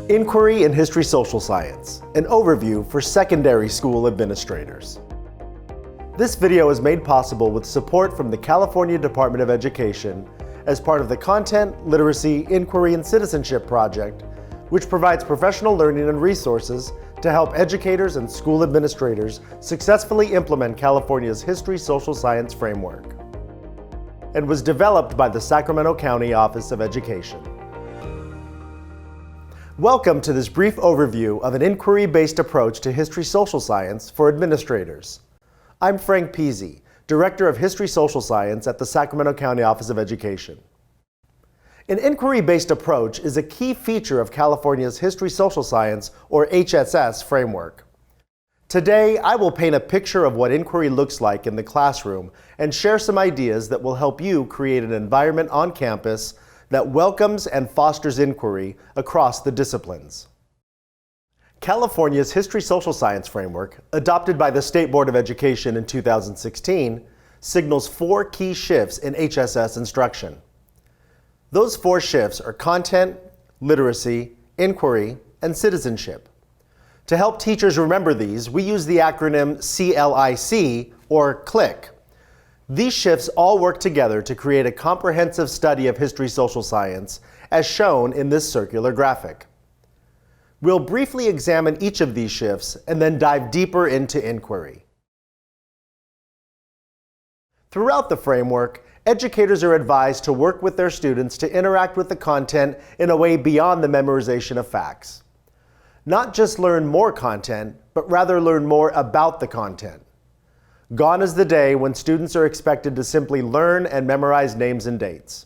Inquiry in History Social Science, an overview for secondary school administrators. This video is made possible with support from the California Department of Education as part of the Content, Literacy, Inquiry, and Citizenship Project, which provides professional learning and resources to help educators and school administrators successfully implement California's History Social Science framework, and was developed by the Sacramento County Office of Education. Welcome to this brief overview of an inquiry-based approach to History Social Science for administrators. I'm Frank Peasy, Director of History Social Science at the Sacramento County Office of Education. An inquiry-based approach is a key feature of California's History Social Science, or HSS, framework. Today, I will paint a picture of what inquiry looks like in the classroom and share some ideas that will help you create an environment on campus that welcomes and fosters inquiry across the disciplines. California's History Social Science framework, adopted by the State Board of Education in 2016, signals 4 key shifts in HSS instruction. Those 4 shifts are content, literacy, inquiry, and citizenship. To help teachers remember these, we use the acronym CLIC, or CLIC. These shifts all work together to create a comprehensive study of history social science, as shown in this circular graphic. We'll briefly examine each of these shifts and then dive deeper into inquiry. Throughout the framework, educators are advised to work with their students to interact with the content in a way beyond the memorization of facts. Not just learn more content, but rather learn more about the content. Gone is the day when students are expected to simply learn and memorize names and dates.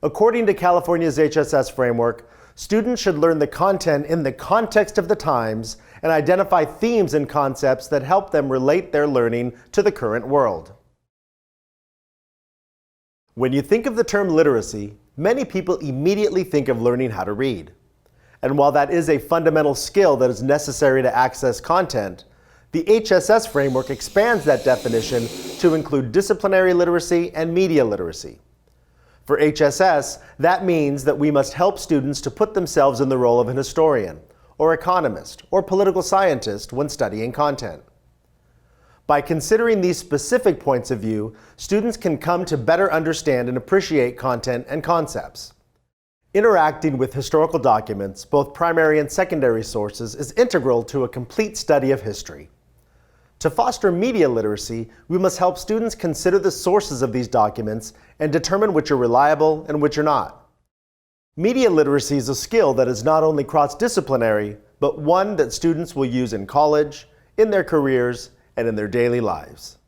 According to California's HSS framework, students should learn the content in the context of the times and identify themes and concepts that help them relate their learning to the current world. When you think of the term literacy, many people immediately think of learning how to read. And while that is a fundamental skill that is necessary to access content, the HSS framework expands that definition to include disciplinary literacy and media literacy. For HSS, that means that we must help students to put themselves in the role of an historian, or economist, or political scientist when studying content. By considering these specific points of view, students can come to better understand and appreciate content and concepts. Interacting with historical documents, both primary and secondary sources, is integral to a complete study of history. To foster media literacy, we must help students consider the sources of these documents and determine which are reliable and which are not. Media literacy is a skill that is not only cross-disciplinary, but one that students will use in college, in their careers, and in their daily lives.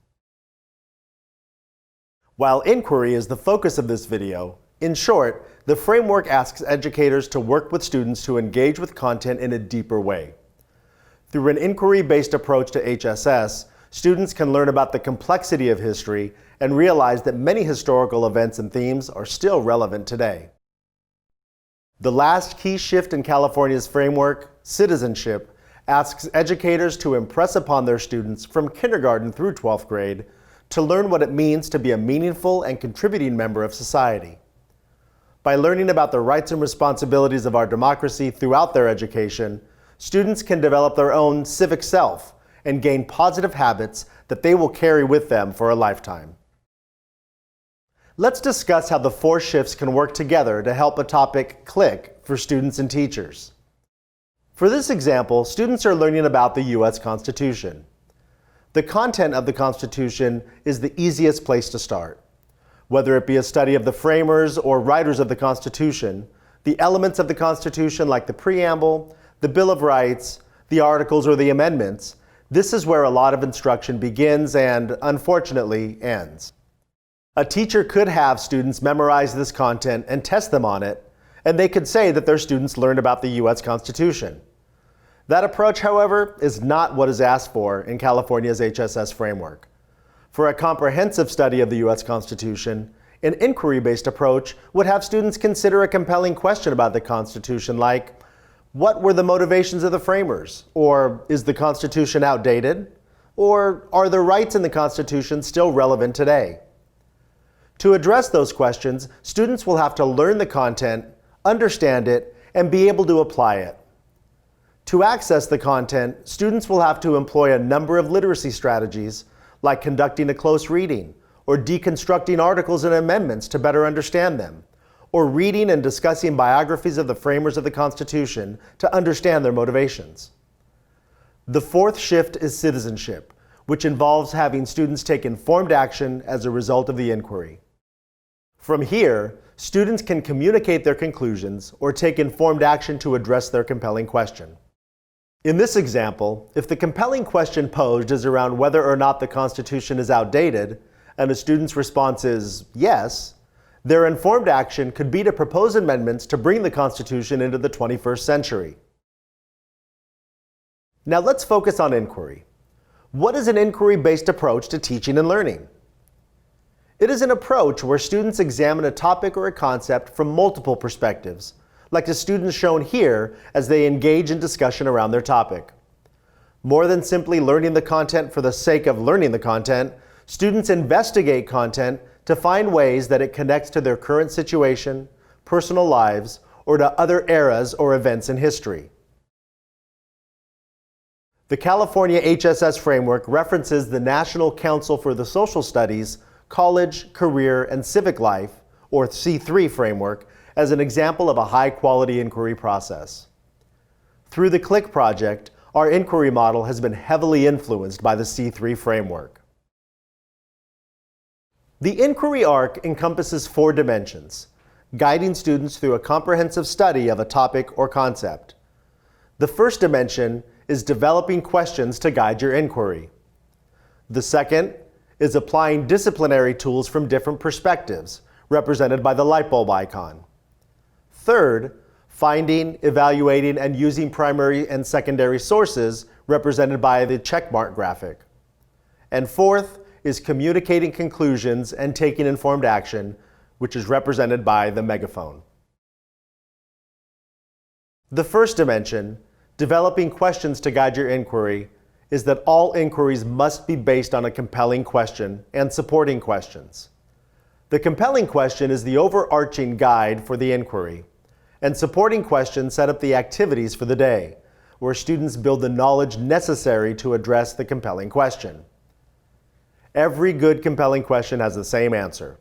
While inquiry is the focus of this video, in short, the framework asks educators to work with students to engage with content in a deeper way. Through an inquiry-based approach to HSS, students can learn about the complexity of history and realize that many historical events and themes are still relevant today. The last key shift in California's framework, citizenship, asks educators to impress upon their students from kindergarten through 12th grade to learn what it means to be a meaningful and contributing member of society. By learning about the rights and responsibilities of our democracy throughout their education, students can develop their own civic self and gain positive habits that they will carry with them for a lifetime. Let's discuss how the 4 shifts can work together to help a topic click for students and teachers. For this example, students are learning about the U.S. Constitution. The content of the Constitution is the easiest place to start. Whether it be a study of the framers or writers of the Constitution, the elements of the Constitution like the preamble, the Bill of Rights, the articles, or the amendments, this is where a lot of instruction begins and, unfortunately, ends. A teacher could have students memorize this content and test them on it, and they could say that their students learned about the U.S. Constitution. That approach, however, is not what is asked for in California's HSS framework. For a comprehensive study of the U.S. Constitution, an inquiry-based approach would have students consider a compelling question about the Constitution like, what were the motivations of the framers? Or is the Constitution outdated? Or are the rights in the Constitution still relevant today? To address those questions, students will have to learn the content, understand it, and be able to apply it. To access the content, students will have to employ a number of literacy strategies, like conducting a close reading, or deconstructing articles and amendments to better understand them, or reading and discussing biographies of the framers of the Constitution to understand their motivations. The fourth shift is citizenship, which involves having students take informed action as a result of the inquiry. From here, students can communicate their conclusions or take informed action to address their compelling question. In this example, if the compelling question posed is around whether or not the Constitution is outdated, and a student's response is yes, their informed action could be to propose amendments to bring the Constitution into the 21st century. Now let's focus on inquiry. What is an inquiry-based approach to teaching and learning? It is an approach where students examine a topic or a concept from multiple perspectives, like the students shown here as they engage in discussion around their topic. More than simply learning the content for the sake of learning the content, students investigate content to find ways that it connects to their current situation, personal lives, or to other eras or events in history. The California HSS framework references the National Council for the Social Studies College, Career, and Civic Life, or C3 framework, as an example of a high-quality inquiry process. Through the CLIC project, our inquiry model has been heavily influenced by the C3 framework. The inquiry arc encompasses 4 dimensions, guiding students through a comprehensive study of a topic or concept. The first dimension is developing questions to guide your inquiry. The second is applying disciplinary tools from different perspectives, represented by the light bulb icon. Third, finding, evaluating, and using primary and secondary sources, represented by the checkmark graphic. And fourth is communicating conclusions and taking informed action, which is represented by the megaphone. The first dimension, developing questions to guide your inquiry, is that all inquiries must be based on a compelling question and supporting questions. The compelling question is the overarching guide for the inquiry, and supporting questions set up the activities for the day, where students build the knowledge necessary to address the compelling question. Every good compelling question has the same answer.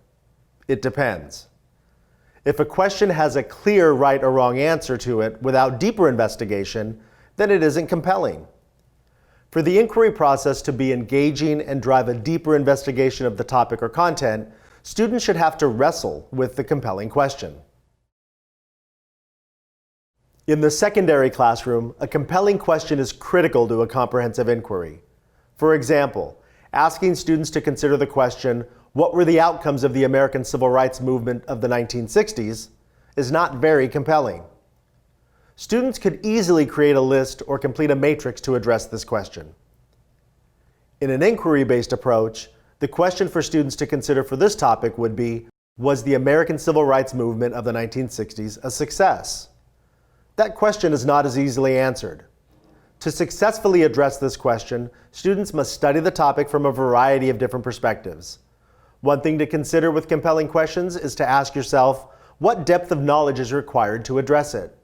It depends. If a question has a clear right or wrong answer to it without deeper investigation, then it isn't compelling. For the inquiry process to be engaging and drive a deeper investigation of the topic or content, students should have to wrestle with the compelling question. In the secondary classroom, a compelling question is critical to a comprehensive inquiry. For example, asking students to consider the question, "What were the outcomes of the American Civil Rights Movement of the 1960s?" is not very compelling. Students could easily create a list or complete a matrix to address this question. In an inquiry-based approach, the question for students to consider for this topic would be, was the American Civil Rights Movement of the 1960s a success? That question is not as easily answered. To successfully address this question, students must study the topic from a variety of different perspectives. One thing to consider with compelling questions is to ask yourself, what depth of knowledge is required to address it?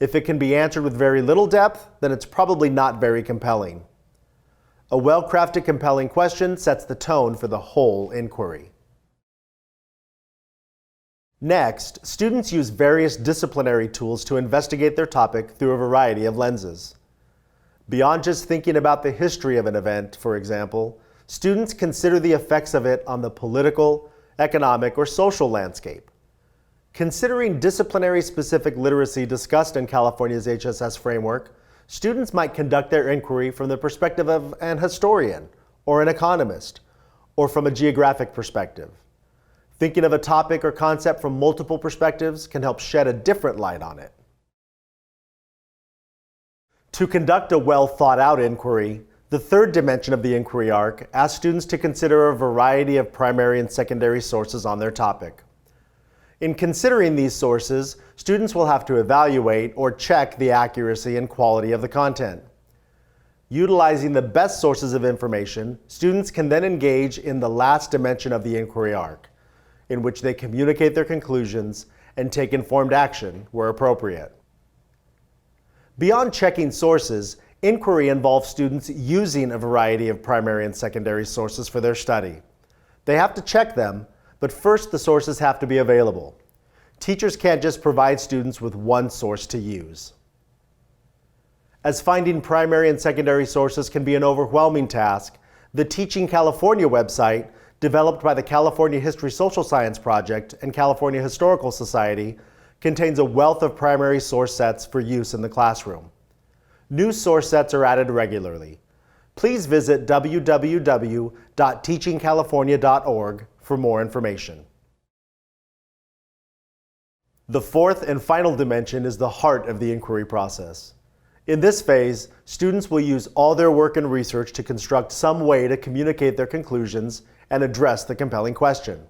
If it can be answered with very little depth, then it's probably not very compelling. A well-crafted, compelling question sets the tone for the whole inquiry. Next, students use various disciplinary tools to investigate their topic through a variety of lenses. Beyond just thinking about the history of an event, for example, students consider the effects of it on the political, economic, or social landscape. Considering disciplinary-specific literacy discussed in California's HSS framework, students might conduct their inquiry from the perspective of an historian or an economist, or from a geographic perspective. Thinking of a topic or concept from multiple perspectives can help shed a different light on it. To conduct a well-thought-out inquiry, the third dimension of the inquiry arc asks students to consider a variety of primary and secondary sources on their topic. In considering these sources, students will have to evaluate or check the accuracy and quality of the content. Utilizing the best sources of information, students can then engage in the last dimension of the inquiry arc, in which they communicate their conclusions and take informed action where appropriate. Beyond checking sources, inquiry involves students using a variety of primary and secondary sources for their study. They have to check them, but first the sources have to be available. Teachers can't just provide students with one source to use. As finding primary and secondary sources can be an overwhelming task, the Teaching California website, developed by the California History Social Science Project and California Historical Society, contains a wealth of primary source sets for use in the classroom. New source sets are added regularly. Please visit www.teachingcalifornia.org for more information. The fourth and final dimension is the heart of the inquiry process. In this phase, students will use all their work and research to construct some way to communicate their conclusions and address the compelling question.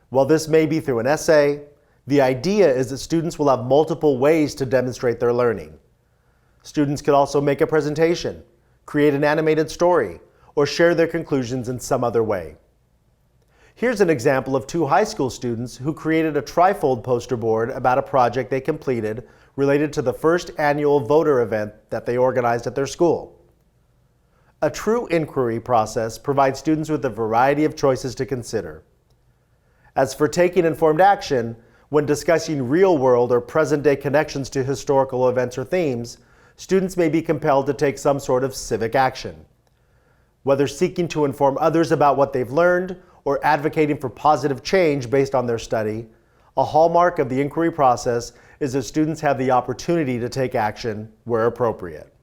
While this may be through an essay, the idea is that students will have multiple ways to demonstrate their learning. Students can also make a presentation, create an animated story, or share their conclusions in some other way. Here's an example of two high school students who created a trifold poster board about a project they completed related to the first annual voter event that they organized at their school. A true inquiry process provides students with a variety of choices to consider. As for taking informed action, when discussing real-world or present-day connections to historical events or themes, students may be compelled to take some sort of civic action. Whether seeking to inform others about what they've learned or advocating for positive change based on their study, a hallmark of the inquiry process is that students have the opportunity to take action where appropriate.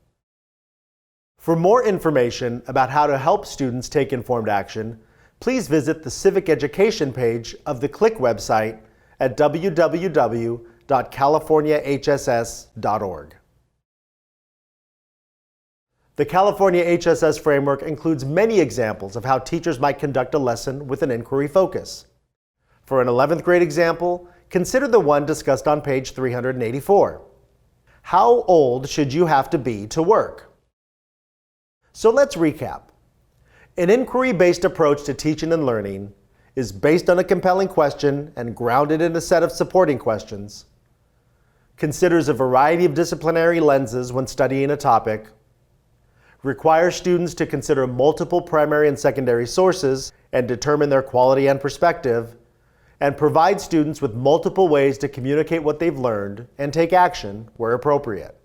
For more information about how to help students take informed action, please visit the Civic Education page of the CLIC website at www.californiahss.org. The California HSS framework includes many examples of how teachers might conduct a lesson with an inquiry focus. For an 11th grade example, consider the one discussed on page 384. How old should you have to be to work? So let's recap. An inquiry-based approach to teaching and learning is based on a compelling question and grounded in a set of supporting questions, considers a variety of disciplinary lenses when studying a topic, requires students to consider multiple primary and secondary sources and determine their quality and perspective, and provide students with multiple ways to communicate what they've learned and take action where appropriate.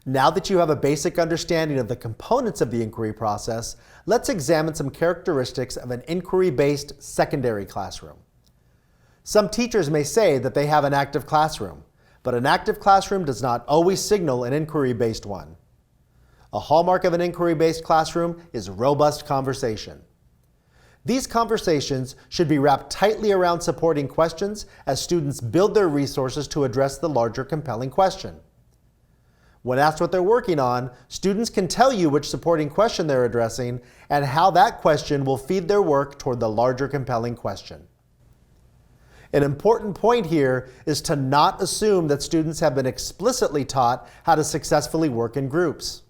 Now that you have a basic understanding of the components of the inquiry process, let's examine some characteristics of an inquiry-based secondary classroom. Some teachers may say that they have an active classroom, but an active classroom does not always signal an inquiry-based one. A hallmark of an inquiry-based classroom is robust conversation. These conversations should be wrapped tightly around supporting questions as students build their resources to address the larger compelling question. When asked what they're working on, students can tell you which supporting question they're addressing and how that question will feed their work toward the larger compelling question. An important point here is to not assume that students have been explicitly taught how to successfully work in groups.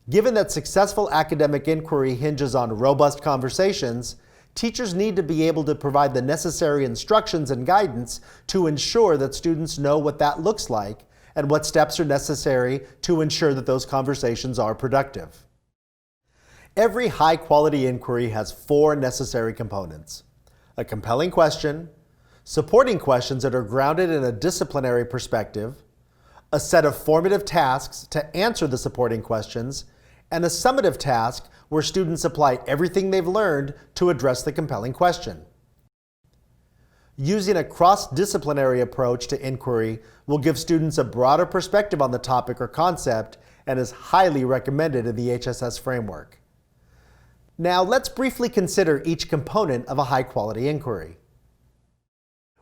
Given that successful academic inquiry hinges on robust conversations, teachers need to be able to provide the necessary instructions and guidance to ensure that students know what that looks like and what steps are necessary to ensure that those conversations are productive. Every high-quality inquiry has four necessary components: a compelling question, supporting questions that are grounded in a disciplinary perspective, a set of formative tasks to answer the supporting questions, and a summative task where students apply everything they've learned to address the compelling question. Using a cross-disciplinary approach to inquiry will give students a broader perspective on the topic or concept and is highly recommended in the HSS framework. Now let's briefly consider each component of a high-quality inquiry.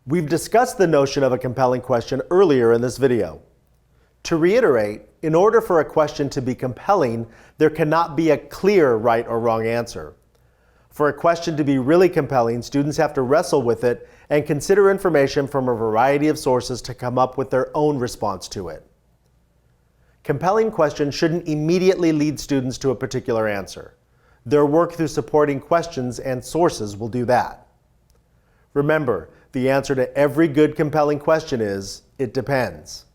We've discussed the notion of a compelling question earlier in this video. To reiterate, in order for a question to be compelling, there cannot be a clear right or wrong answer. For a question to be really compelling, students have to wrestle with it and consider information from a variety of sources to come up with their own response to it. Compelling questions shouldn't immediately lead students to a particular answer. Their work through supporting questions and sources will do that. Remember, the answer to every good compelling question is, it depends.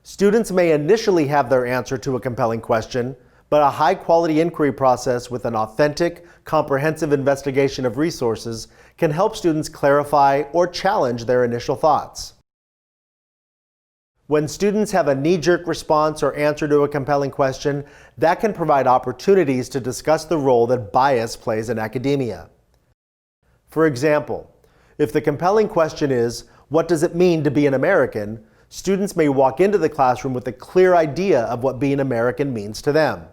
Students may initially have their answer to a compelling question, but a high-quality inquiry process with an authentic, comprehensive investigation of resources can help students clarify or challenge their initial thoughts. When students have a knee-jerk response or answer to a compelling question, that can provide opportunities to discuss the role that bias plays in academia. For example, if the compelling question is, "What does it mean to be an American?" students may walk into the classroom with a clear idea of what being American means to them.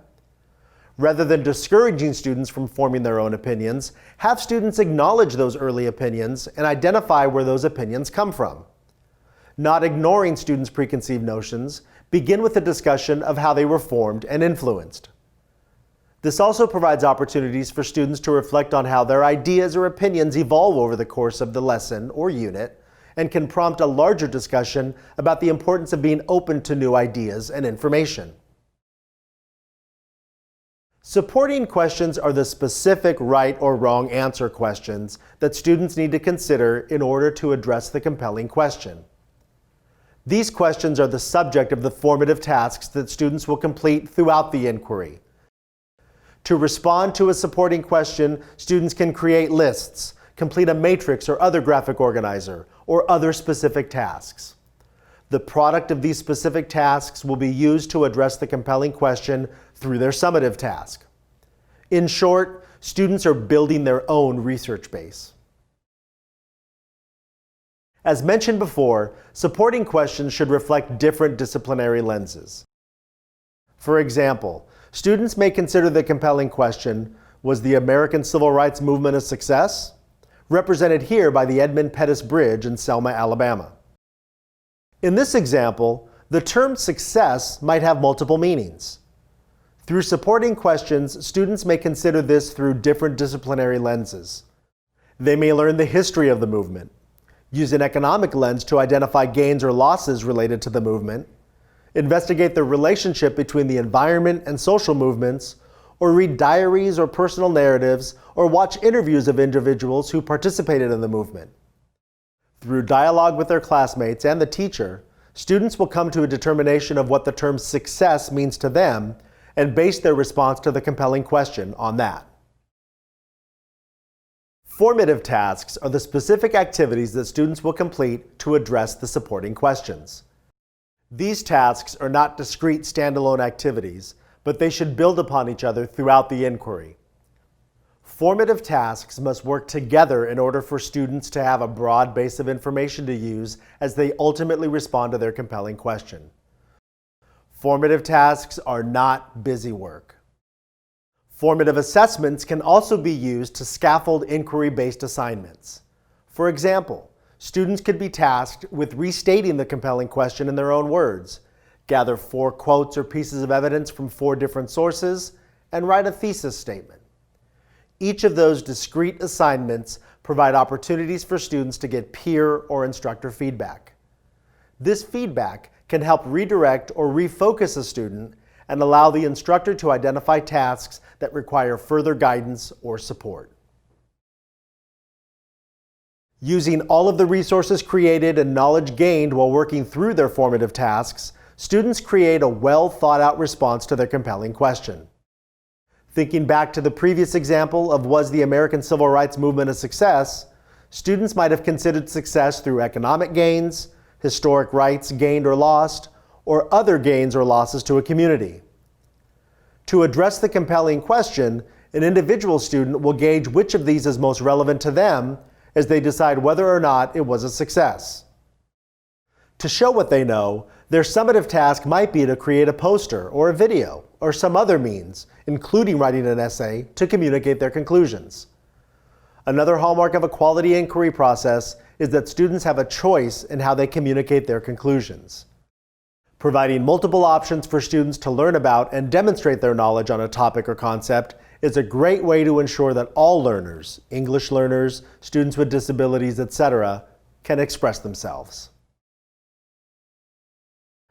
Rather than discouraging students from forming their own opinions, have students acknowledge those early opinions and identify where those opinions come from. Not ignoring students' preconceived notions, begin with a discussion of how they were formed and influenced. This also provides opportunities for students to reflect on how their ideas or opinions evolve over the course of the lesson or unit, and can prompt a larger discussion about the importance of being open to new ideas and information. Supporting questions are the specific right or wrong answer questions that students need to consider in order to address the compelling question. These questions are the subject of the formative tasks that students will complete throughout the inquiry. To respond to a supporting question, students can create lists, complete a matrix or other graphic organizer, or other specific tasks. The product of these specific tasks will be used to address the compelling question through their summative task. In short, students are building their own research base. As mentioned before, supporting questions should reflect different disciplinary lenses. For example, students may consider the compelling question, "Was the American Civil Rights Movement a success?" represented here by the Edmund Pettus Bridge in Selma, Alabama. In this example, the term success might have multiple meanings. Through supporting questions, students may consider this through different disciplinary lenses. They may learn the history of the movement, use an economic lens to identify gains or losses related to the movement, investigate the relationship between the environment and social movements, or read diaries or personal narratives, or watch interviews of individuals who participated in the movement. Through dialogue with their classmates and the teacher, students will come to a determination of what the term success means to them and base their response to the compelling question on that. Formative tasks are the specific activities that students will complete to address the supporting questions. These tasks are not discrete standalone activities, but they should build upon each other throughout the inquiry. Formative tasks must work together in order for students to have a broad base of information to use as they ultimately respond to their compelling question. Formative tasks are not busy work. Formative assessments can also be used to scaffold inquiry-based assignments. For example, students could be tasked with restating the compelling question in their own words, gather 4 quotes or pieces of evidence from 4 different sources, and write a thesis statement. Each of those discrete assignments provide opportunities for students to get peer or instructor feedback. This feedback can help redirect or refocus a student and allow the instructor to identify tasks that require further guidance or support. Using all of the resources created and knowledge gained while working through their formative tasks, students create a well-thought-out response to their compelling question. Thinking back to the previous example of was the American Civil Rights Movement a success, students might have considered success through economic gains, historic rights gained or lost, or other gains or losses to a community. To address the compelling question, an individual student will gauge which of these is most relevant to them as they decide whether or not it was a success. To show what they know, their summative task might be to create a poster or a video or some other means, including writing an essay, to communicate their conclusions. Another hallmark of a quality inquiry process is that students have a choice in how they communicate their conclusions. Providing multiple options for students to learn about and demonstrate their knowledge on a topic or concept is a great way to ensure that all learners, English learners, students with disabilities, etc., can express themselves.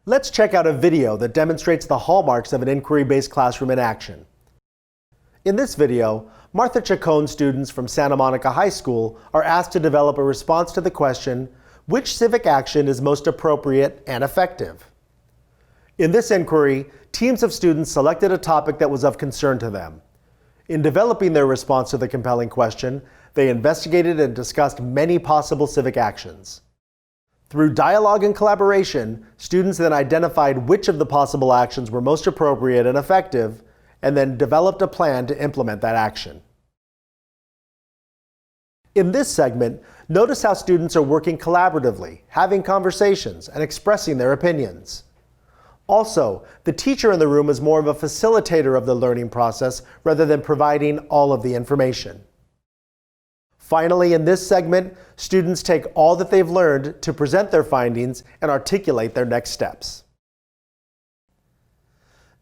Let's check out a video that demonstrates the hallmarks of an inquiry-based classroom in action. In this video, Martha Chacon students from Santa Monica High School are asked to develop a response to the question, which civic action is most appropriate and effective? In this inquiry, teams of students selected a topic that was of concern to them. In developing their response to the compelling question, they investigated and discussed many possible civic actions. Through dialogue and collaboration, students then identified which of the possible actions were most appropriate and effective, and then developed a plan to implement that action. In this segment, notice how students are working collaboratively, having conversations, and expressing their opinions. Also, the teacher in the room is more of a facilitator of the learning process rather than providing all of the information. Finally, in this segment, students take all that they've learned to present their findings and articulate their next steps.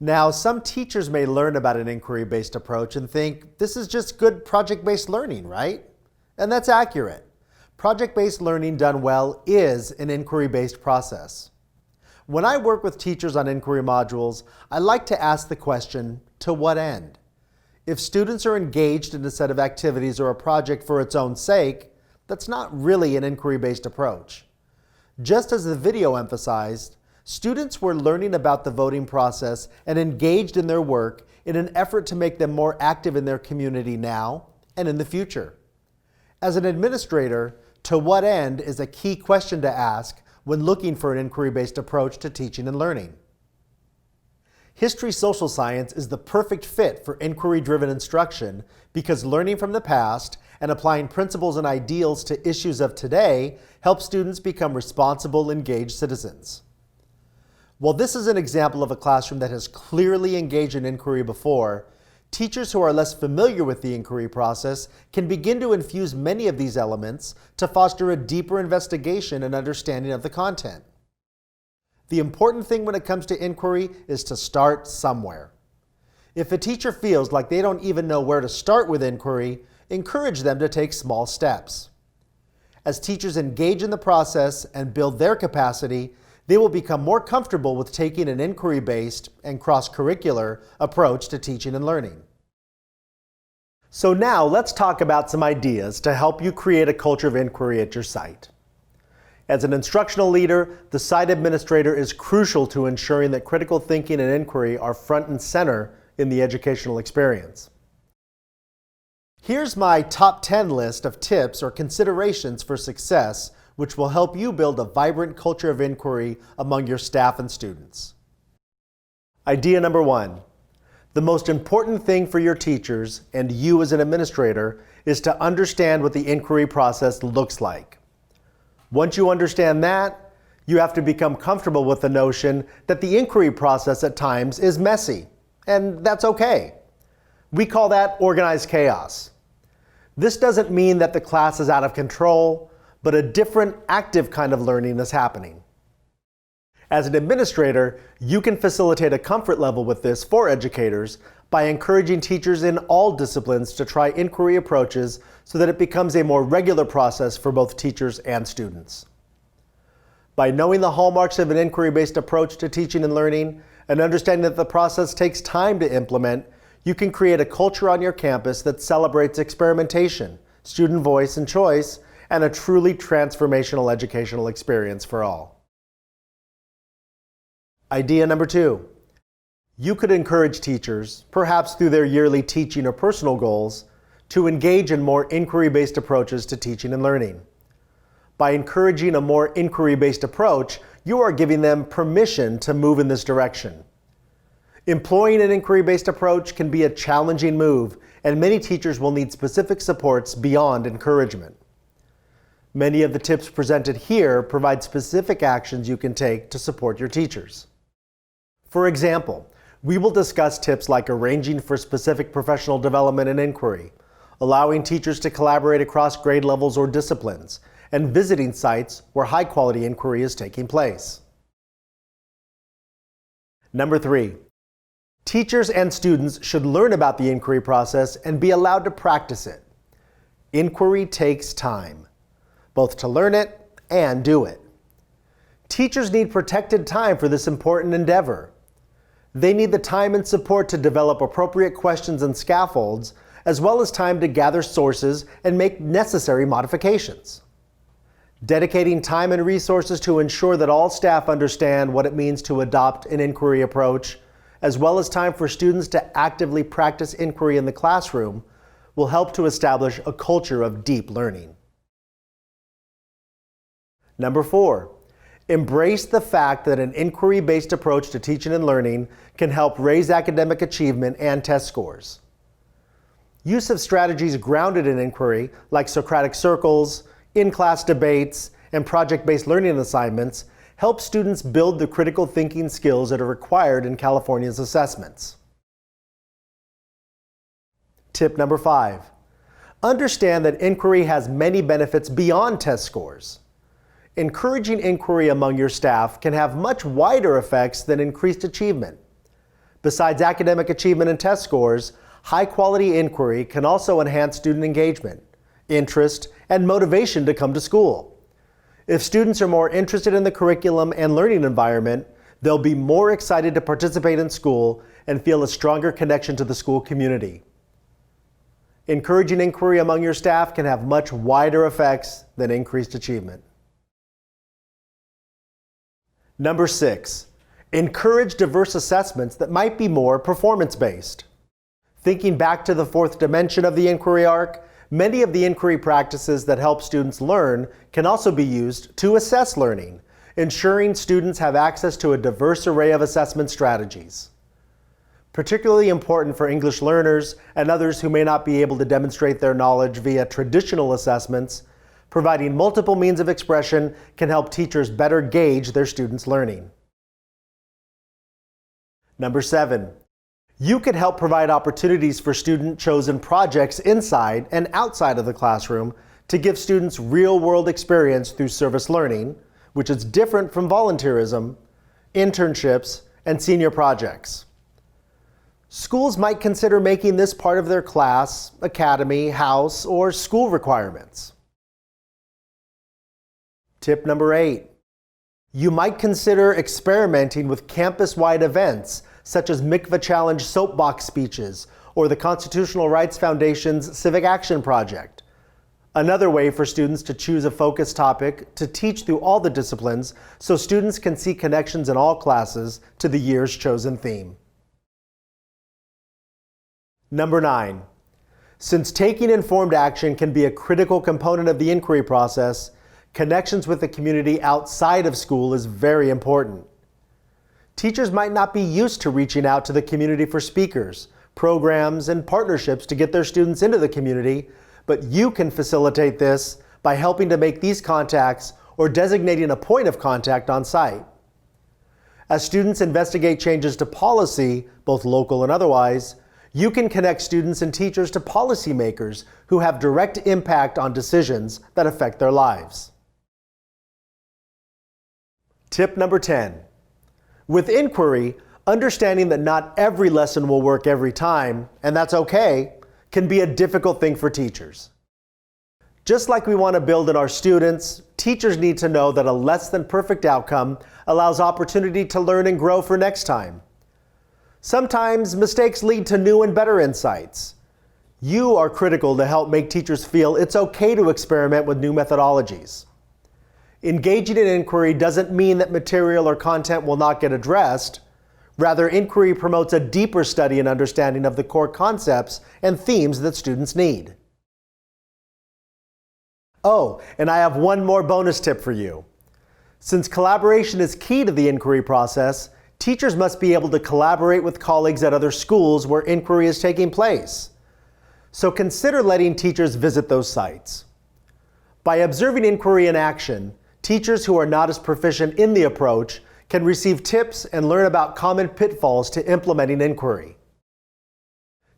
Now, some teachers may learn about an inquiry-based approach and think, this is just good project-based learning, right? And that's accurate. Project-based learning done well is an inquiry-based process. When I work with teachers on inquiry modules, I like to ask the question, to what end? If students are engaged in a set of activities or a project for its own sake, that's not really an inquiry-based approach. Just as the video emphasized, students were learning about the voting process and engaged in their work in an effort to make them more active in their community now and in the future. As an administrator, to what end is a key question to ask when looking for an inquiry-based approach to teaching and learning. History social science is the perfect fit for inquiry-driven instruction because learning from the past and applying principles and ideals to issues of today helps students become responsible, engaged citizens. While this is an example of a classroom that has clearly engaged in inquiry before, teachers who are less familiar with the inquiry process can begin to infuse many of these elements to foster a deeper investigation and understanding of the content. The important thing when it comes to inquiry is to start somewhere. If a teacher feels like they don't even know where to start with inquiry, encourage them to take small steps. As teachers engage in the process and build their capacity, they will become more comfortable with taking an inquiry-based and cross-curricular approach to teaching and learning. So now let's talk about some ideas to help you create a culture of inquiry at your site. As an instructional leader, the site administrator is crucial to ensuring that critical thinking and inquiry are front and center in the educational experience. Here's my top 10 list of tips or considerations for success, which will help you build a vibrant culture of inquiry among your staff and students. Idea number 1. The most important thing for your teachers and you as an administrator is to understand what the inquiry process looks like. Once you understand that, you have to become comfortable with the notion that the inquiry process at times is messy, and that's okay. We call that organized chaos. This doesn't mean that the class is out of control, but a different active kind of learning is happening. As an administrator, you can facilitate a comfort level with this for educators by encouraging teachers in all disciplines to try inquiry approaches so that it becomes a more regular process for both teachers and students. By knowing the hallmarks of an inquiry-based approach to teaching and learning and understanding that the process takes time to implement, you can create a culture on your campus that celebrates experimentation, student voice and choice, and a truly transformational educational experience for all. Idea number 2. You could encourage teachers, perhaps through their yearly teaching or personal goals, to engage in more inquiry-based approaches to teaching and learning. By encouraging a more inquiry-based approach, you are giving them permission to move in this direction. Employing an inquiry-based approach can be a challenging move, and many teachers will need specific supports beyond encouragement. Many of the tips presented here provide specific actions you can take to support your teachers. For example, we will discuss tips like arranging for specific professional development and inquiry, allowing teachers to collaborate across grade levels or disciplines, and visiting sites where high-quality inquiry is taking place. Number 3. Teachers and students should learn about the inquiry process and be allowed to practice it. Inquiry takes time, both to learn it and do it. Teachers need protected time for this important endeavor. They need the time and support to develop appropriate questions and scaffolds, as well as time to gather sources and make necessary modifications. dedicating time and resources to ensure that all staff understand what it means to adopt an inquiry approach, as well as time for students to actively practice inquiry in the classroom, will help to establish a culture of deep learning. Number 4, embrace the fact that an inquiry-based approach to teaching and learning can help raise academic achievement and test scores. Use of strategies grounded in inquiry, like Socratic circles, in-class debates, and project-based learning assignments, help students build the critical thinking skills that are required in California's assessments. Tip number 5. Understand that inquiry has many benefits beyond test scores. Encouraging inquiry among your staff can have much wider effects than increased achievement. Besides academic achievement and test scores, high-quality inquiry can also enhance student engagement, interest, and motivation to come to school. If students are more interested in the curriculum and learning environment, they'll be more excited to participate in school and feel a stronger connection to the school community. Encouraging inquiry among your staff can have much wider effects than increased achievement. Number 6, encourage diverse assessments that might be more performance-based. Thinking back to the 4th dimension of the inquiry arc, many of the inquiry practices that help students learn can also be used to assess learning, ensuring students have access to a diverse array of assessment strategies. Particularly important for English learners and others who may not be able to demonstrate their knowledge via traditional assessments, providing multiple means of expression can help teachers better gauge their students' learning. Number 7, you could help provide opportunities for student-chosen projects inside and outside of the classroom to give students real-world experience through service learning, which is different from volunteerism, internships, and senior projects. Schools might consider making this part of their class, academy, house, or school requirements. Tip number 8. You might consider experimenting with campus-wide events such as Mikvah Challenge soapbox speeches or the Constitutional Rights Foundation's Civic Action Project. Another way for students to choose a focus topic to teach through all the disciplines so students can see connections in all classes to the year's chosen theme. Number 9. Since taking informed action can be a critical component of the inquiry process, connections with the community outside of school is very important. Teachers might not be used to reaching out to the community for speakers, programs, and partnerships to get their students into the community, but you can facilitate this by helping to make these contacts or designating a point of contact on site. As students investigate changes to policy, both local and otherwise, you can connect students and teachers to policymakers who have direct impact on decisions that affect their lives. Tip number 10. With inquiry, understanding that not every lesson will work every time, and that's okay, can be a difficult thing for teachers. Just like we want to build in our students, teachers need to know that a less than perfect outcome allows opportunity to learn and grow for next time. Sometimes mistakes lead to new and better insights. You are critical to help make teachers feel it's okay to experiment with new methodologies. Engaging in inquiry doesn't mean that material or content will not get addressed. Rather, inquiry promotes a deeper study and understanding of the core concepts and themes that students need. Oh, and I have one more bonus tip for you. Since collaboration is key to the inquiry process, teachers must be able to collaborate with colleagues at other schools where inquiry is taking place. So consider letting teachers visit those sites. By observing inquiry in action, teachers who are not as proficient in the approach can receive tips and learn about common pitfalls to implementing inquiry.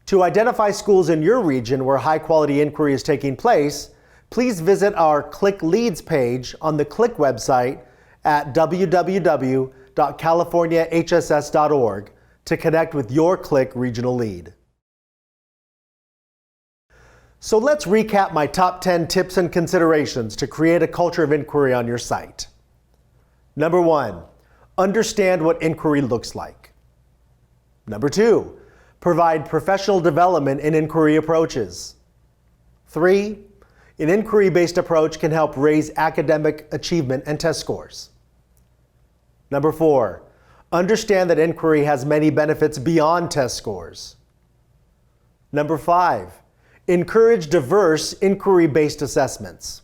To identify schools in your region where high-quality inquiry is taking place, please visit our CLIC Leads page on the CLIC website at www.californiahss.org to connect with your CLIC regional lead. So let's recap my top 10 tips and considerations to create a culture of inquiry on your site. Number 1, understand what inquiry looks like. Number 2, provide professional development in inquiry approaches. 3, An inquiry-based approach can help raise academic achievement and test scores. Number 4, understand that inquiry has many benefits beyond test scores. Number 5, encourage diverse inquiry-based assessments.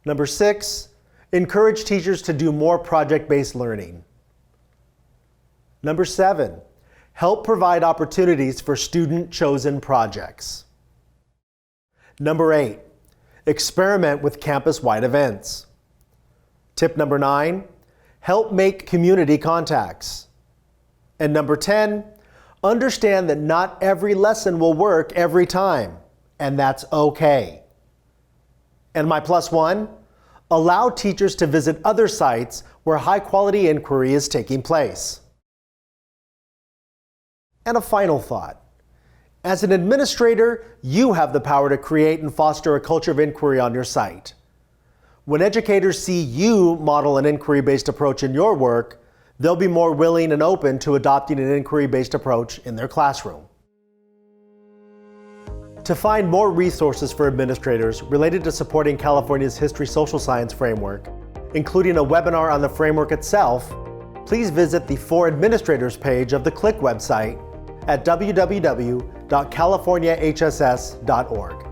Number 6, encourage teachers to do more project-based learning. Number 7, help provide opportunities for student-chosen projects. Number 8, experiment with campus-wide events. Tip number 9, help make community contacts. And number 10, understand that not every lesson will work every time, and that's okay. And my +1, allow teachers to visit other sites where high-quality inquiry is taking place. And a final thought. As an administrator, you have the power to create and foster a culture of inquiry on your site. When educators see you model an inquiry-based approach in your work, they'll be more willing and open to adopting an inquiry-based approach in their classroom. To find more resources for administrators related to supporting California's History Social Science framework, including a webinar on the framework itself, please visit the For Administrators page of the CLIC website at www.californiahss.org.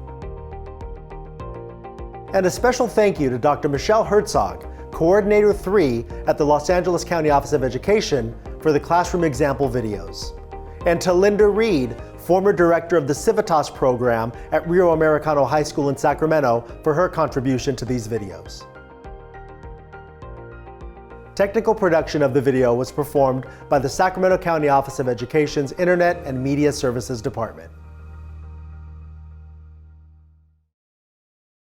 And a special thank you to Dr. Michelle Herzog, Coordinator 3 at the Los Angeles County Office of Education, for the classroom example videos. And to Linda Reed, former director of the Civitas program at Rio Americano High School in Sacramento, for her contribution to these videos. Technical production of the video was performed by the Sacramento County Office of Education's Internet and Media Services Department.